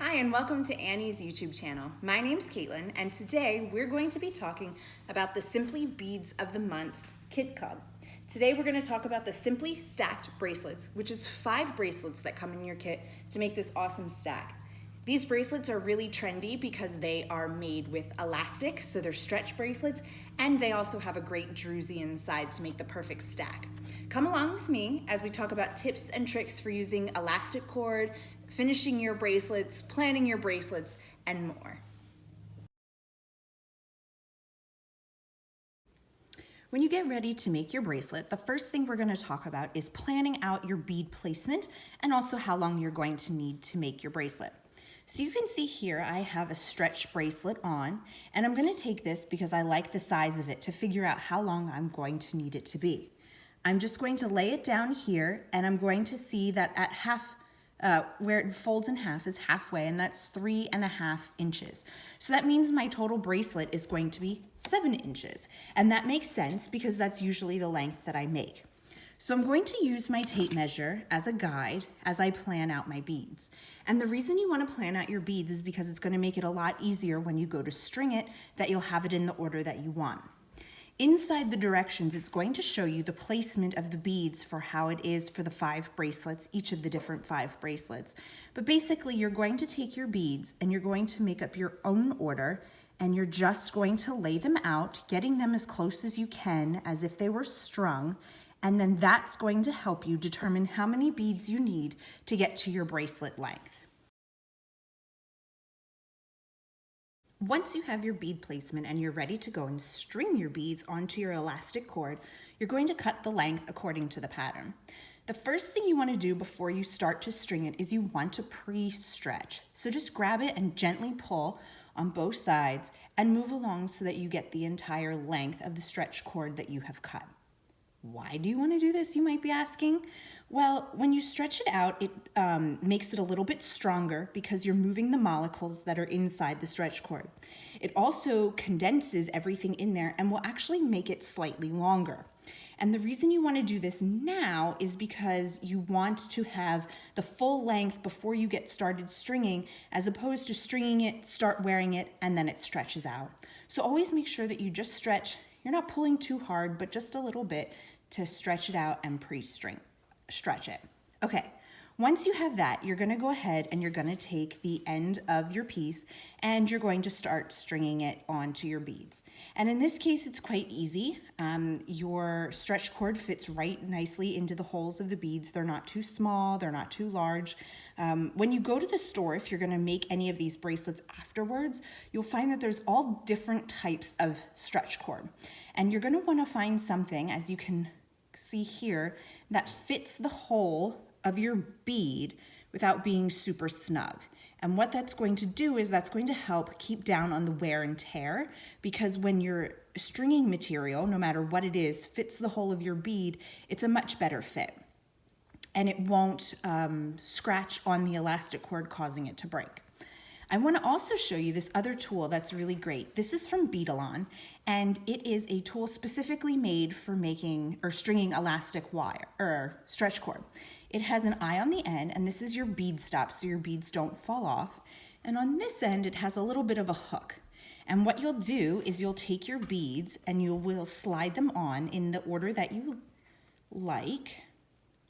Hi and welcome to Annie's YouTube channel. My name's Caitlin and today we're going to be talking about the Simply Beads of the Month Kit Club. Today we're going to talk about the Simply Stacked Bracelets, which is 5 bracelets that come in your kit to make this awesome stack. These bracelets are really trendy because they are made with elastic, so they're stretch bracelets, and they also have a great druzy inside to make the perfect stack. Come along with me as we talk about tips and tricks for using elastic cord, finishing your bracelets, planning your bracelets, and more. When you get ready to make your bracelet, the first thing we're going to talk about is planning out your bead placement and also how long you're going to need to make your bracelet. So you can see here I have a stretch bracelet on, and I'm going to take this because I like the size of it to figure out how long I'm going to need it to be. I'm just going to lay it down here, and I'm going to see that at where it folds in half is halfway, and that's 3.5 inches. So that means my total bracelet is going to be 7 inches. And that makes sense because that's usually the length that I make. So I'm going to use my tape measure as a guide as I plan out my beads. And the reason you want to plan out your beads is because it's going to make it a lot easier when you go to string it, that you'll have it in the order that you want. Inside the directions, it's going to show you the placement of the beads for how it is for the 5 bracelets, each of the different 5 bracelets. But basically, you're going to take your beads and you're going to make up your own order, and you're just going to lay them out, getting them as close as you can, as if they were strung, and then that's going to help you determine how many beads you need to get to your bracelet length. Once you have your bead placement and you're ready to go and string your beads onto your elastic cord, you're going to cut the length according to the pattern. The first thing you want to do before you start to string it is you want to pre-stretch. So just grab it and gently pull on both sides and move along so that you get the entire length of the stretch cord that you have cut. Why do you want to do this, you might be asking? Well, when you stretch it out, it makes it a little bit stronger because you're moving the molecules that are inside the stretch cord. It also condenses everything in there and will actually make it slightly longer. And the reason you want to do this now is because you want to have the full length before you get started stringing, as opposed to stringing it, start wearing it, and then it stretches out. So always make sure that you just stretch. You're not pulling too hard, but just a little bit to stretch it out and stretch it. Okay, once you have that, you're going to go ahead and you're going to take the end of your piece and you're going to start stringing it onto your beads. And in this case, it's quite easy. Your stretch cord fits right nicely into the holes of the beads. They're not too small, they're not too large. When you go to the store, if you're going to make any of these bracelets afterwards, you'll find that there's all different types of stretch cord. And you're going to want to find something, as you can see here, that fits the hole of your bead without being super snug. And what that's going to do is that's going to help keep down on the wear and tear, because when your stringing material, no matter what it is, fits the hole of your bead, it's a much better fit. And it won't scratch on the elastic cord, causing it to break. I want to also show you this other tool that's really great. This is from Beading, and it is a tool specifically made for making or stringing elastic wire or stretch cord. It has an eye on the end, and this is your bead stop so your beads don't fall off. And on this end, it has a little bit of a hook. And what you'll do is you'll take your beads and you will slide them on in the order that you like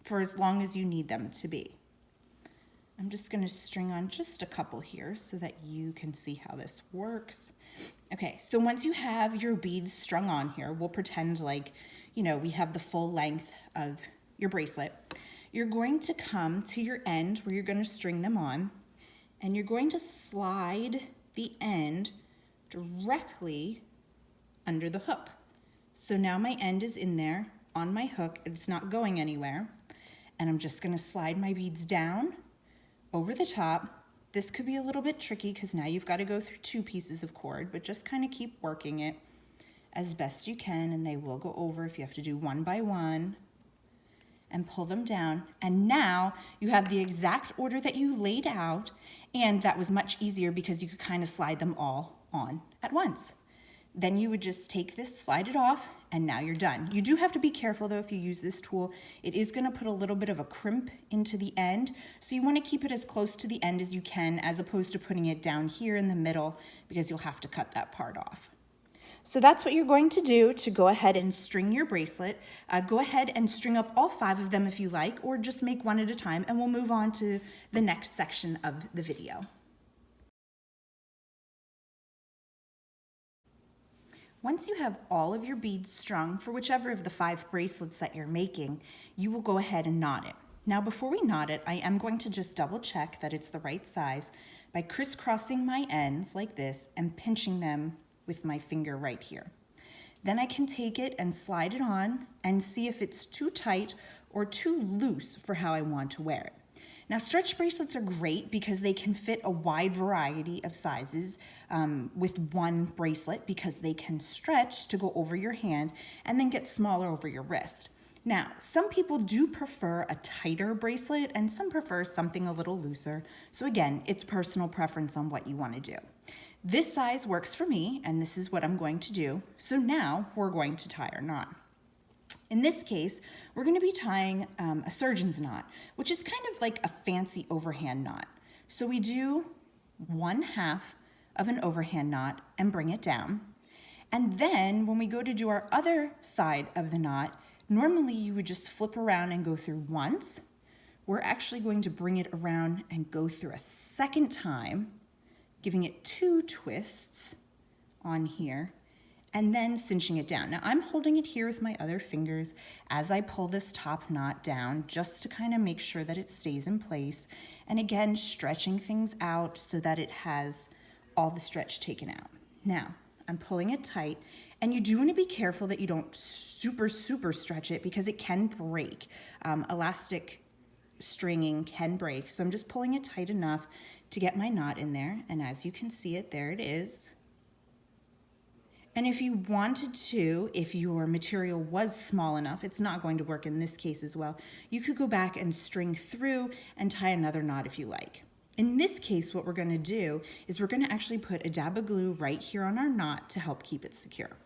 for as long as you need them to be. I'm just going to string on just a couple here so that you can see how this works. Okay, so once you have your beads strung on here, we'll pretend like, we have the full length of your bracelet. You're going to come to your end where you're going to string them on, and you're going to slide the end directly under the hook. So now my end is in there on my hook. It's not going anywhere. And I'm just going to slide my beads down over the top. This could be a little bit tricky because now you've got to go through 2 pieces of cord, but just kind of keep working it as best you can, and they will go over if you have to do one by one, and pull them down. And now you have the exact order that you laid out, and that was much easier because you could kind of slide them all on at once. Then you would just take this, slide it off, and now you're done. You do have to be careful though if you use this tool. It is gonna put a little bit of a crimp into the end, so you wanna keep it as close to the end as you can as opposed to putting it down here in the middle because you'll have to cut that part off. So that's what you're going to do to go ahead and string your bracelet. Go ahead and string up all 5 of them if you like, or just make one at a time, and we'll move on to the next section of the video. Once you have all of your beads strung for whichever of the 5 bracelets that you're making, you will go ahead and knot it. Now before we knot it, I am going to just double check that it's the right size by crisscrossing my ends like this and pinching them with my finger right here. Then I can take it and slide it on and see if it's too tight or too loose for how I want to wear it. Now stretch bracelets are great because they can fit a wide variety of sizes with one bracelet because they can stretch to go over your hand and then get smaller over your wrist. Now, some people do prefer a tighter bracelet and some prefer something a little looser. So again, it's personal preference on what you want to do. This size works for me, and this is what I'm going to do. So now we're going to tie our knot. In this case, we're going to be tying a surgeon's knot, which is kind of like a fancy overhand knot. So we do 1/2 of an overhand knot and bring it down. And then when we go to do our other side of the knot, normally you would just flip around and go through once. We're actually going to bring it around and go through a second time, giving it 2 twists on here, and then cinching it down. Now I'm holding it here with my other fingers as I pull this top knot down just to kind of make sure that it stays in place. And again, stretching things out so that it has all the stretch taken out. Now, I'm pulling it tight, and you do want to be careful that you don't super stretch it because it can break. Elastic stringing can break, so I'm just pulling it tight enough to get my knot in there, and as you can see it, there it is. And if you wanted to, if your material was small enough, it's not going to work in this case as well, you could go back and string through and tie another knot if you like. In this case, what we're going to do is we're going to actually put a dab of glue right here on our knot to help keep it secure.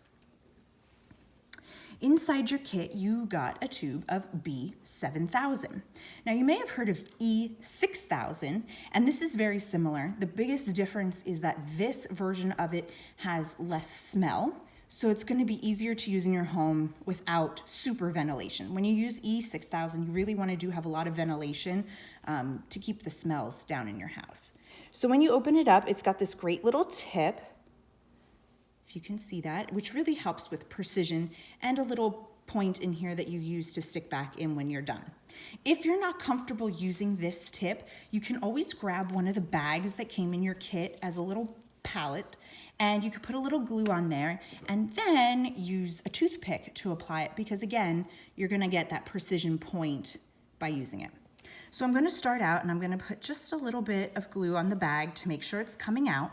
Inside your kit, you got a tube of B7000. Now you may have heard of E6000, and this is very similar. The biggest difference is that this version of it has less smell, so it's going to be easier to use in your home without super ventilation. When you use E6000, you really want to have a lot of ventilation to keep the smells down in your house. So when you open it up, it's got this great little tip, if you can see that, which really helps with precision, and a little point in here that you use to stick back in when you're done. If you're not comfortable using this tip, you can always grab one of the bags that came in your kit as a little palette, and you could put a little glue on there and then use a toothpick to apply it because again, you're gonna get that precision point by using it. So I'm gonna start out and I'm gonna put just a little bit of glue on the bag to make sure it's coming out.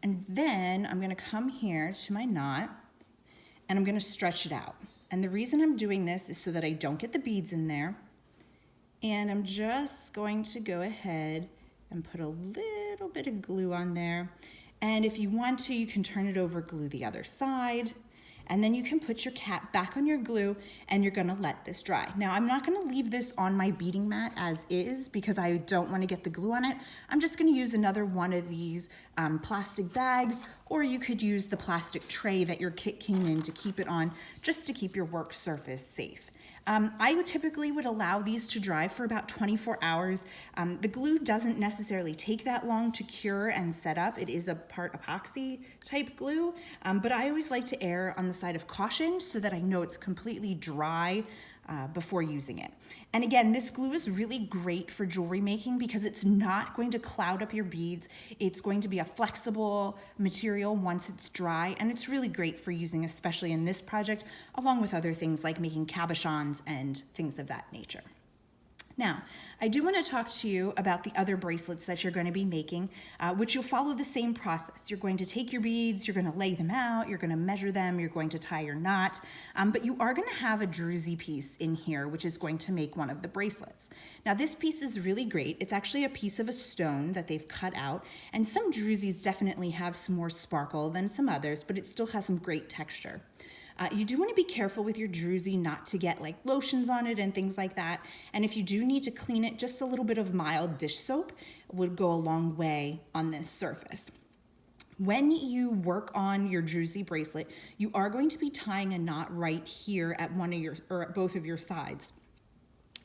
And then I'm gonna come here to my knot and I'm gonna stretch it out. And the reason I'm doing this is so that I don't get the beads in there. And I'm just going to go ahead and put a little bit of glue on there. And if you want to, you can turn it over, glue the other side. And then you can put your cap back on your glue and you're gonna let this dry. Now I'm not gonna leave this on my beading mat as is because I don't wanna get the glue on it. I'm just gonna use another one of these plastic bags, or you could use the plastic tray that your kit came in to keep it on, just to keep your work surface safe. I typically would allow these to dry for about 24 hours. The glue doesn't necessarily take that long to cure and set up. It is a part epoxy type glue, but I always like to err on the side of caution so that I know it's completely dry before using it. And again, this glue is really great for jewelry making because it's not going to cloud up your beads. It's going to be a flexible material once it's dry, and it's really great for using, especially in this project, along with other things like making cabochons and things of that nature. Now, I do want to talk to you about the other bracelets that you're going to be making, which you'll follow the same process. You're going to take your beads, you're going to lay them out, you're going to measure them, you're going to tie your knot, but you are going to have a druzy piece in here, which is going to make one of the bracelets. Now, this piece is really great. It's actually a piece of a stone that they've cut out, and some druzies definitely have some more sparkle than some others, but it still has some great texture. You do want to be careful with your druzy not to get like lotions on it and things like that. And if you do need to clean it, just a little bit of mild dish soap would go a long way on this surface. When you work on your druzy bracelet, you are going to be tying a knot right here at one of your or at both of your sides.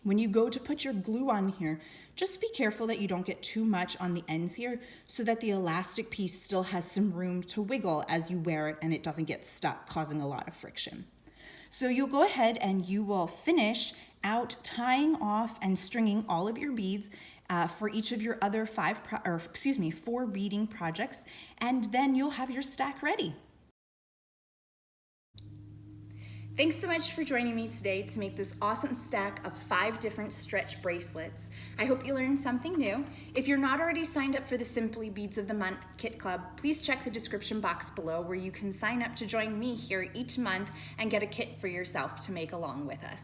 When you go to put your glue on here, just be careful that you don't get too much on the ends here so that the elastic piece still has some room to wiggle as you wear it and it doesn't get stuck, causing a lot of friction. So you'll go ahead and you will finish out tying off and stringing all of your beads for each of your other 4 beading projects, and then you'll have your stack ready. Thanks so much for joining me today to make this awesome stack of 5 different stretch bracelets. I hope you learned something new. If you're not already signed up for the Simply Beads of the Month Kit Club, please check the description box below where you can sign up to join me here each month and get a kit for yourself to make along with us.